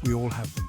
We all have them.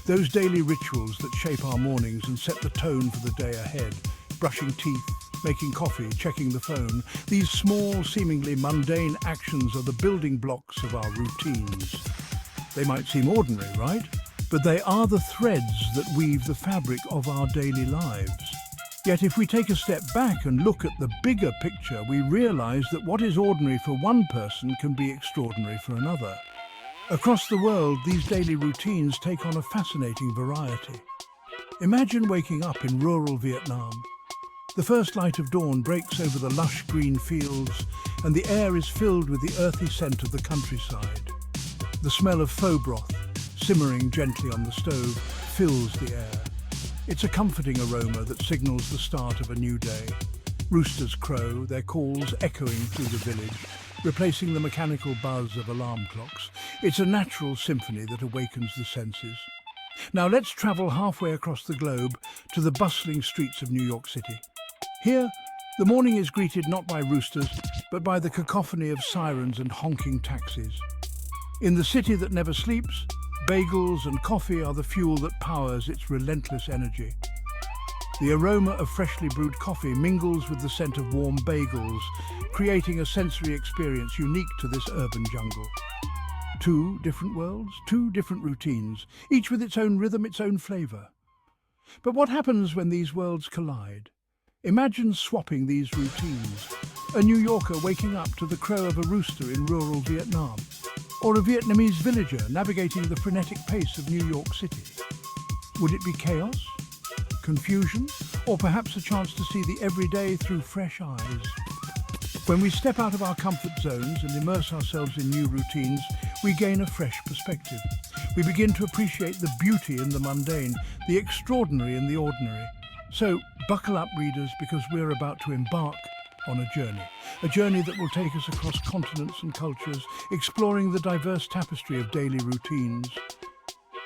Those daily rituals that shape our mornings and set the tone for the day ahead. Brushing teeth, making coffee, checking the phone. These small, seemingly mundane actions are the building blocks of our routines. They might seem ordinary, right? But they are the threads that weave the fabric of our daily lives. Yet if we take a step back and look at the bigger picture, we realize that what is ordinary for one person can be extraordinary for another. Across the world, these daily routines take on a fascinating variety. Imagine waking up in rural Vietnam. The first light of dawn breaks over the lush green fields, and the air is filled with the earthy scent of the countryside. The smell of pho broth, simmering gently on the stove, fills the air. It's a comforting aroma that signals the start of a new day. Roosters crow, their calls echoing through the village, replacing the mechanical buzz of alarm clocks. It's a natural symphony that awakens the senses. Now let's travel halfway across the globe to the bustling streets of New York City. Here, the morning is greeted not by roosters, but by the cacophony of sirens and honking taxis. In the city that never sleeps, bagels and coffee are the fuel that powers its relentless energy. The aroma of freshly brewed coffee mingles with the scent of warm bagels, creating a sensory experience unique to this urban jungle. Two different worlds, two different routines, each with its own rhythm, its own flavor. But what happens when these worlds collide? Imagine swapping these routines. A New Yorker waking up to the crow of a rooster in rural Vietnam, or a Vietnamese villager navigating the frenetic pace of New York City. Would it be chaos, confusion, or perhaps a chance to see the everyday through fresh eyes? When we step out of our comfort zones and immerse ourselves in new routines, we gain a fresh perspective. We begin to appreciate the beauty in the mundane, the extraordinary in the ordinary. So, buckle up, readers, because we're about to embark on a journey that will take us across continents and cultures, exploring the diverse tapestry of daily routines.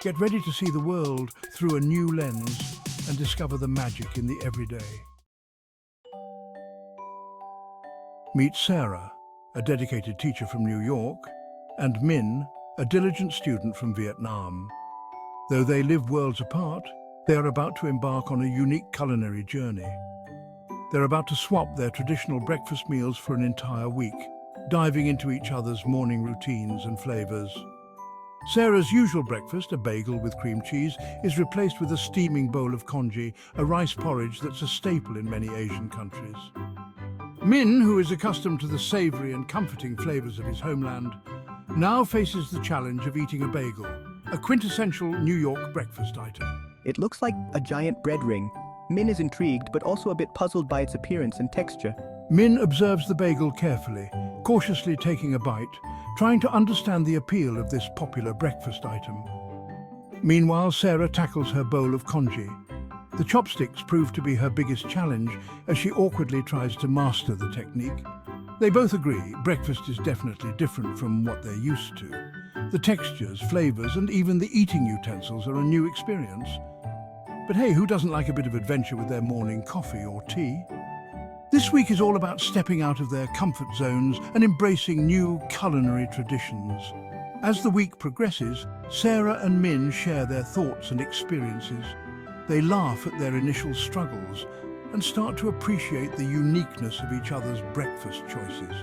Get ready to see the world through a new lens and discover the magic in the everyday. Meet Sarah, a dedicated teacher from New York, and Min, a diligent student from Vietnam. Though they live worlds apart, they are about to embark on a unique culinary journey. They're about to swap their traditional breakfast meals for an entire week, diving into each other's morning routines and flavors. Sarah's usual breakfast, a bagel with cream cheese, is replaced with a steaming bowl of congee, a rice porridge that's a staple in many Asian countries. Min, who is accustomed to the savory and comforting flavors of his homeland, now faces the challenge of eating a bagel, a quintessential New York breakfast item. It looks like a giant bread ring. Min is intrigued, but also a bit puzzled by its appearance and texture. Min observes the bagel carefully, cautiously taking a bite, trying to understand the appeal of this popular breakfast item. Meanwhile, Sarah tackles her bowl of congee. The chopsticks prove to be her biggest challenge as she awkwardly tries to master the technique. They both agree breakfast is definitely different from what they're used to. The textures, flavors, and even the eating utensils are a new experience. But hey, who doesn't like a bit of adventure with their morning coffee or tea? This week is all about stepping out of their comfort zones and embracing new culinary traditions. As the week progresses, Sarah and Min share their thoughts and experiences. They laugh at their initial struggles and start to appreciate the uniqueness of each other's breakfast choices.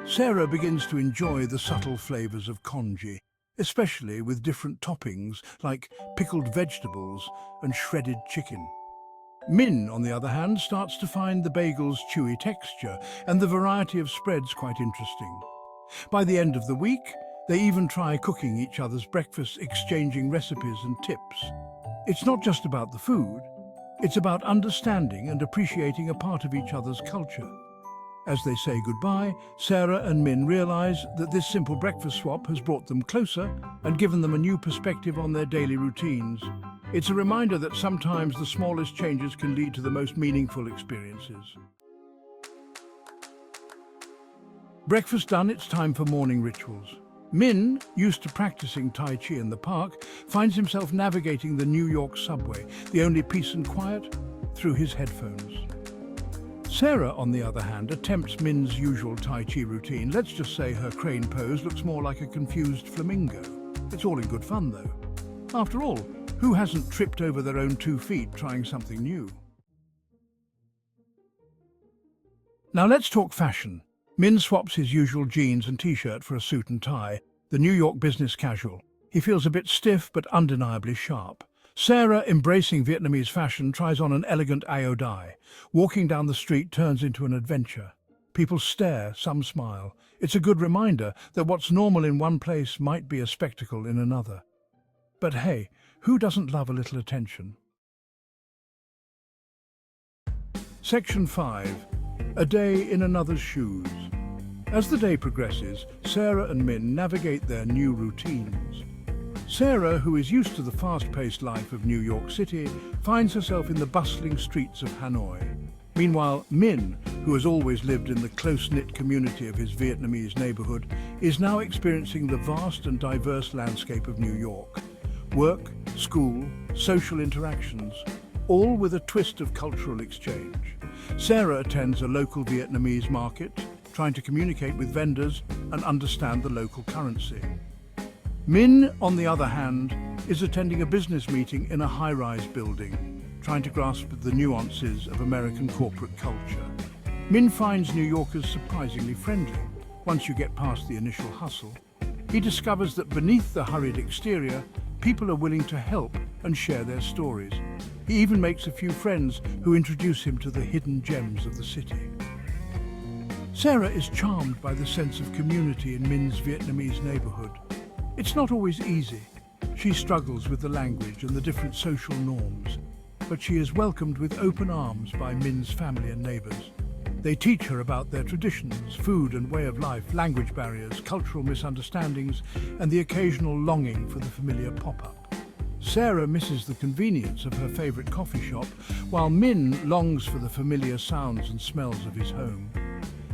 Sarah begins to enjoy the subtle flavors of congee, especially with different toppings like pickled vegetables and shredded chicken. Min, on the other hand, starts to find the bagel's chewy texture and the variety of spreads quite interesting. By the end of the week, they even try cooking each other's breakfasts, exchanging recipes and tips. It's not just about the food, it's about understanding and appreciating a part of each other's culture. As they say goodbye, Sarah and Min realize that this simple breakfast swap has brought them closer and given them a new perspective on their daily routines. It's a reminder that sometimes the smallest changes can lead to the most meaningful experiences. Breakfast done, it's time for morning rituals. Min, used to practicing Tai Chi in the park, finds himself navigating the New York subway, the only peace and quiet, through his headphones. Sarah, on the other hand, attempts Min's usual Tai Chi routine. Let's just say her crane pose looks more like a confused flamingo. It's all in good fun, though. After all, who hasn't tripped over their own 2 feet trying something new? Now let's talk fashion. Min swaps his usual jeans and t-shirt for a suit and tie, the New York business casual. He feels a bit stiff but undeniably sharp. Sarah, embracing Vietnamese fashion, tries on an elegant ao dai. Walking down the street turns into an adventure. People stare, some smile. It's a good reminder that what's normal in one place might be a spectacle in another. But hey, who doesn't love a little attention? Section 5. A day in another's shoes. As the day progresses, Sarah and Min navigate their new routines. Sarah, who is used to the fast-paced life of New York City, finds herself in the bustling streets of Hanoi. Meanwhile, Min, who has always lived in the close-knit community of his Vietnamese neighborhood, is now experiencing the vast and diverse landscape of New York. Work, school, social interactions, all with a twist of cultural exchange. Sarah attends a local Vietnamese market, trying to communicate with vendors and understand the local currency. Min, on the other hand, is attending a business meeting in a high-rise building, trying to grasp the nuances of American corporate culture. Min finds New Yorkers surprisingly friendly. Once you get past the initial hustle, he discovers that beneath the hurried exterior, people are willing to help and share their stories. He even makes a few friends who introduce him to the hidden gems of the city. Sarah is charmed by the sense of community in Min's Vietnamese neighborhood. It's not always easy. She struggles with the language and the different social norms, but she is welcomed with open arms by Min's family and neighbors. They teach her about their traditions, food and way of life, language barriers, cultural misunderstandings, and the occasional longing for the familiar pop-up. Sarah misses the convenience of her favorite coffee shop, while Min longs for the familiar sounds and smells of his home.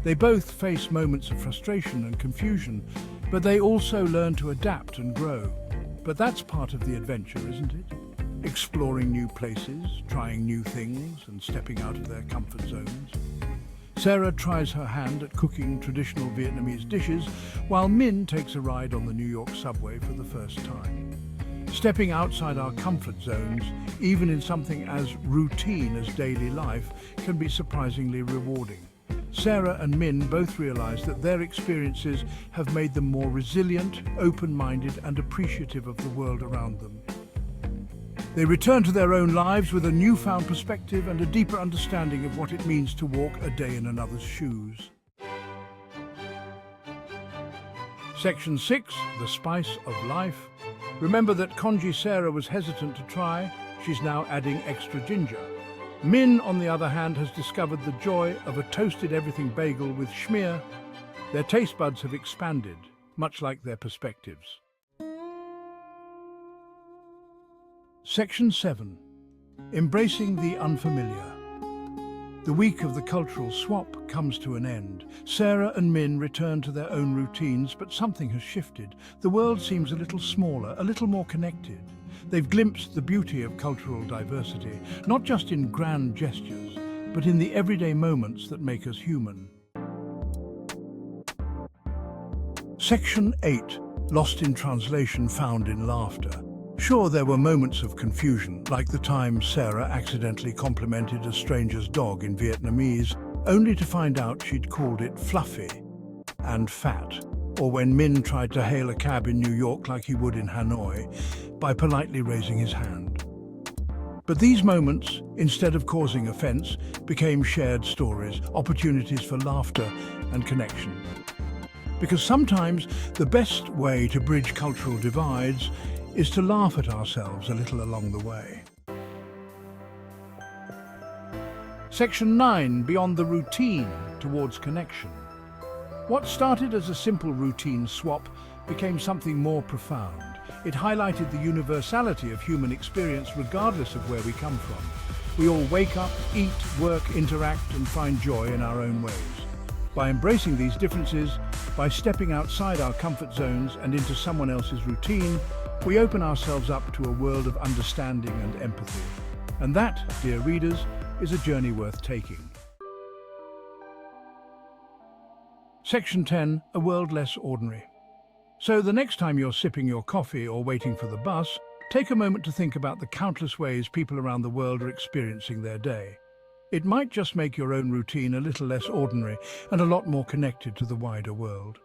They both face moments of frustration and confusion, but they also learn to adapt and grow. But that's part of the adventure, isn't it? Exploring new places, trying new things, and stepping out of their comfort zones. Sarah tries her hand at cooking traditional Vietnamese dishes, while Min takes a ride on the New York subway for the first time. Stepping outside our comfort zones, even in something as routine as daily life, can be surprisingly rewarding. Sarah and Min both realize that their experiences have made them more resilient, open-minded, and appreciative of the world around them. They return to their own lives with a newfound perspective and a deeper understanding of what it means to walk a day in another's shoes. Section 6, The Spice of Life. Remember that congee Sarah was hesitant to try. She's now adding extra ginger. Min, on the other hand, has discovered the joy of a toasted everything bagel with schmear. Their taste buds have expanded, much like their perspectives. Section 7. Embracing the unfamiliar. The week of the cultural swap comes to an end. Sarah and Min return to their own routines, but something has shifted. The world seems a little smaller, a little more connected. They've glimpsed the beauty of cultural diversity, not just in grand gestures, but in the everyday moments that make us human. Section 8. Lost in translation, found in laughter. Sure, there were moments of confusion, like the time Sarah accidentally complimented a stranger's dog in Vietnamese, only to find out she'd called it fluffy and fat. Or when Min tried to hail a cab in New York like he would in Hanoi, by politely raising his hand. But these moments, instead of causing offense, became shared stories, opportunities for laughter and connection. Because sometimes the best way to bridge cultural divides is to laugh at ourselves a little along the way. Section 9, Beyond the Routine, Towards Connection. What started as a simple routine swap became something more profound. It highlighted the universality of human experience regardless of where we come from. We all wake up, eat, work, interact, and find joy in our own ways. By embracing these differences, by stepping outside our comfort zones and into someone else's routine, we open ourselves up to a world of understanding and empathy. And that, dear readers, is a journey worth taking. Section 10, A World Less Ordinary. So the next time you're sipping your coffee or waiting for the bus, take a moment to think about the countless ways people around the world are experiencing their day. It might just make your own routine a little less ordinary and a lot more connected to the wider world.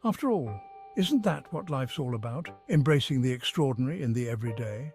After all, isn't that what life's all about? Embracing the extraordinary in the everyday?